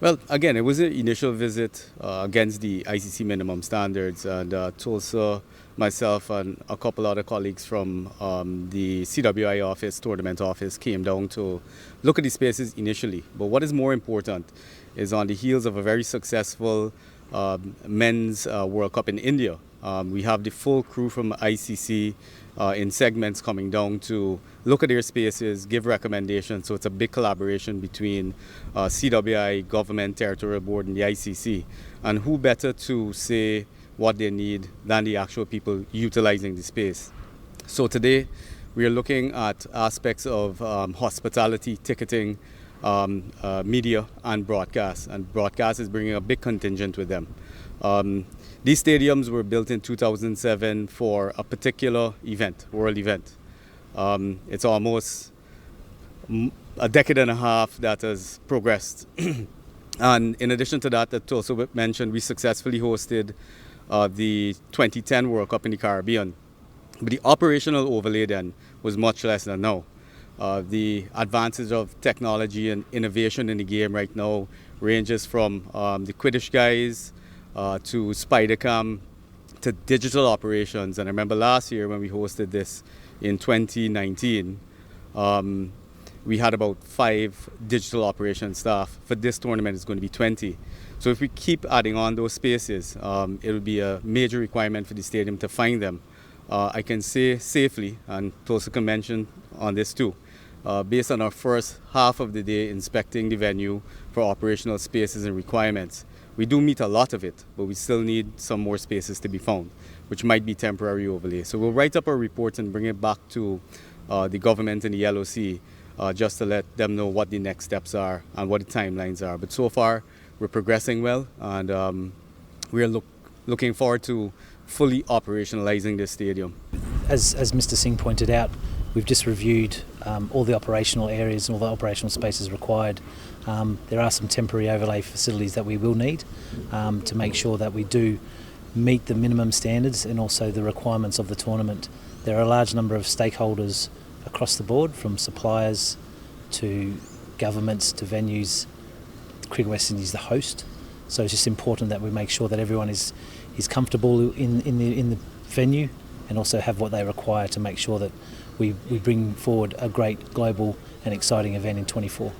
Well, again, it was an initial visit against the ICC minimum standards, and Tulsa, myself, and a couple other colleagues from the CWI office, tournament office, came down to look at the spaces initially. But what is more important is on the heels of a very successful men's World Cup in India. We have the full crew from ICC in segments coming down to look at their spaces, give recommendations. So it's a big collaboration between CWI, Government, Territorial Board, and the ICC. And who better to say what they need than the actual people utilizing the space. So today we are looking at aspects of hospitality, ticketing, media, and broadcast. And broadcast is bringing a big contingent with them. These stadiums were built in 2007 for a particular event, world event. It's almost a decade and a half that has progressed. And in addition to that, that Tulsa mentioned, we successfully hosted the 2010 World Cup in the Caribbean. But the operational overlay then was much less than now. The advances of technology and innovation in the game right now ranges from the Quidditch guys to Spidercam to digital operations. And I remember last year when we hosted this in 2019, we had about 5 digital operations staff. For this tournament, it's going to be 20. So if we keep adding on those spaces, it will be a major requirement for the stadium to find them. I can say safely, and Tulsa can mention on this too, based on our first half of the day inspecting the venue for operational spaces and requirements, we do meet a lot of it, but we still need some more spaces to be found, which might be temporary overlay. So we'll write up our reports and bring it back to the government and the LOC just to let them know what the next steps are and what the timelines are. But so far, we're progressing well, and we are looking forward to fully operationalizing this stadium. As Mr. Singh pointed out, we've just reviewed all the operational areas and all the operational spaces required. There are some temporary overlay facilities that we will need to make sure that we do meet the minimum standards and also the requirements of the tournament. There are a large number of stakeholders across the board, from suppliers to governments to venues. Cricket West Indies is the host, so it's just important that we make sure that everyone is comfortable in the venue and also have what they require to make sure that we bring forward a great global and exciting event in 24.